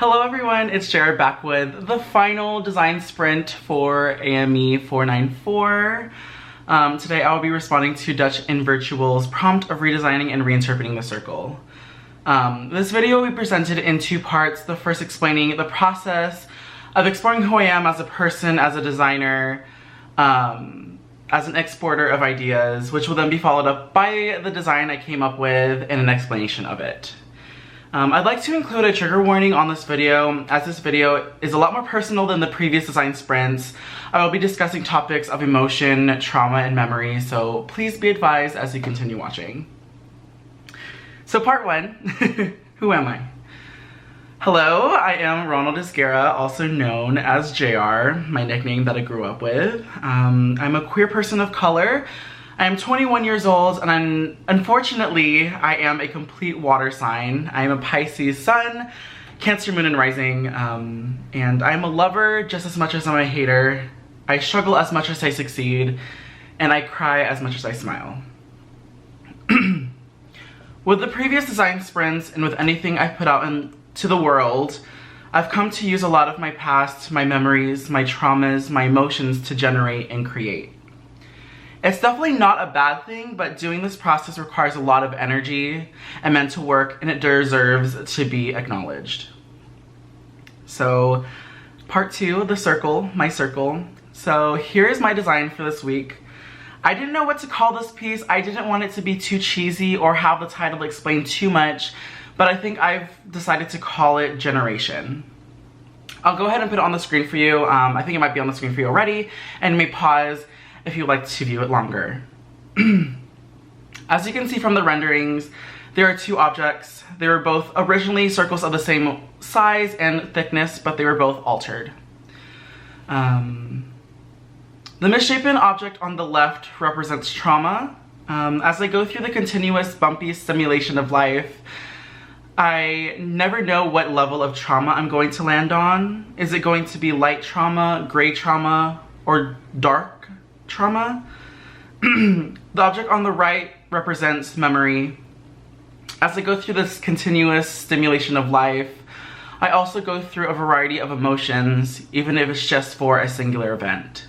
Hello everyone, it's Jared back with the final design sprint for AME 494. Today I will be responding to Dutch and Virtual's prompt of redesigning and reinterpreting the circle. This video will be presented in two parts. The first explaining the process of exploring who I am as a person, as a designer, as an exporter of ideas, which will then be followed up by the design I came up with and an explanation of it. I'd like to include a trigger warning on this video, as this video is a lot more personal than the previous design sprints. I will be discussing topics of emotion, trauma, and memory, so please be advised as you continue watching. So part one, who am I? Hello, I am Ronald Esguerra, also known as JR, my nickname that I grew up with. I'm a queer person of color. I am 21 years old, and unfortunately, I am a complete water sign. I am a Pisces sun, Cancer moon and rising, and I'm a lover just as much as I'm a hater. I struggle as much as I succeed, and I cry as much as I smile. With the previous design sprints and with anything I've put out into the world, I've come to use a lot of my past, my memories, my traumas, my emotions to generate and create. It's definitely not a bad thing, but doing this process requires a lot of energy and mental work, and it deserves to be acknowledged. So, part two, the circle, my circle. So here's my design for this week. I didn't know what to call this piece. I didn't want it to be too cheesy or have the title explain too much, but I think I've decided to call it Generation. I'll go ahead and put it on the screen for you. I think it might be on the screen for you already, and may pause if you'd like to view it longer. As you can see from the renderings, there are two objects. They were both originally circles of the same size and thickness, but they were both altered. The misshapen object on the left represents trauma. As I go through the continuous bumpy simulation of life, I never know what level of trauma I'm going to land on. Is it going to be light trauma, gray trauma, or dark trauma? The object on the right represents memory. As I go through this continuous stimulation of life, I also go through a variety of emotions, even if it's just for a singular event.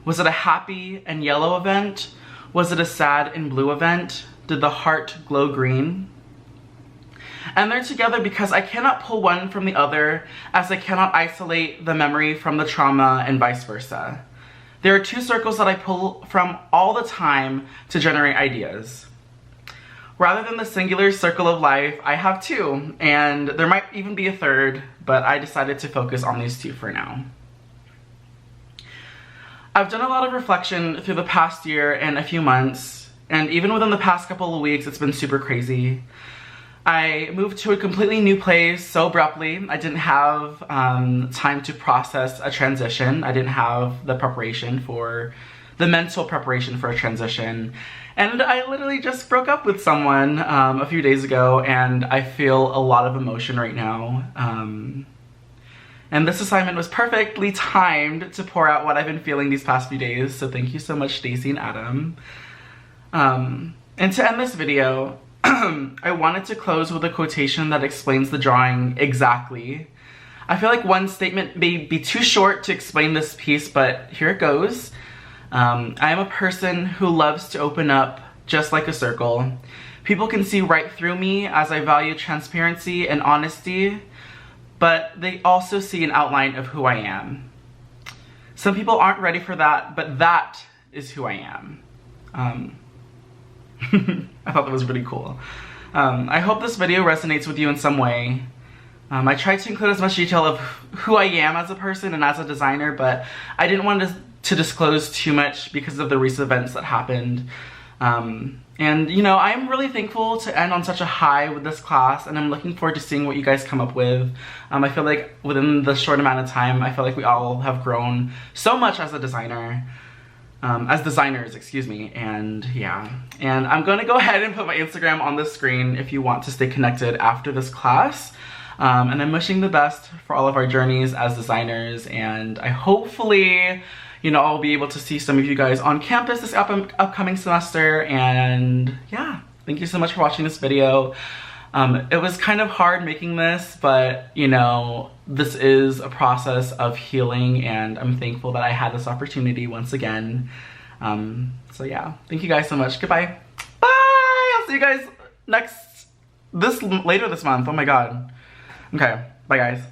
Was it a happy and yellow event? Was it a sad and blue event? Did the heart glow green? And they're together because I cannot pull one from the other, as I cannot isolate the memory from the trauma and vice versa. There are two circles that I pull from all the time to generate ideas. Rather than the singular circle of life, I have two, and there might even be a third, but I decided to focus on these two for now. I've done a lot of reflection through the past year and a few months, and even within the past couple of weeks, it's been super crazy. I moved to a completely new place so abruptly. I didn't have time to process a transition. I didn't have the mental preparation for a transition. And I literally just broke up with someone a few days ago, and I feel a lot of emotion right now. And this assignment was perfectly timed to pour out what I've been feeling these past few days, so thank you so much, Stacy and Adam. And to end this video, I wanted to close with a quotation that explains the drawing exactly. I feel like one statement may be too short to explain this piece, but here it goes. I am a person who loves to open up just like a circle. People can see right through me as I value transparency and honesty, but they also see an outline of who I am. Some people aren't ready for that, but that is who I am. I thought that was really cool. I hope this video resonates with you in some way. I tried to include as much detail of who I am as a person and as a designer, but I didn't want to disclose too much because of the recent events that happened. And you know, I'm really thankful to end on such a high with this class, and I'm looking forward to seeing what you guys come up with. I feel like within the short amount of time, I feel like we all have grown so much as a designer. As designers, excuse me, and yeah. And I'm gonna go ahead and put my Instagram on the screen if you want to stay connected after this class. And I'm wishing the best for all of our journeys as designers, and I hopefully, you know, I'll be able to see some of you guys on campus this upcoming semester, and yeah. Thank you so much for watching this video. It was kind of hard making this, but you know, this is a process of healing, and I'm thankful that I had this opportunity once again. So yeah, thank you guys so much. Goodbye. Bye! I'll see you guys later this month. Oh my god. Okay, bye guys.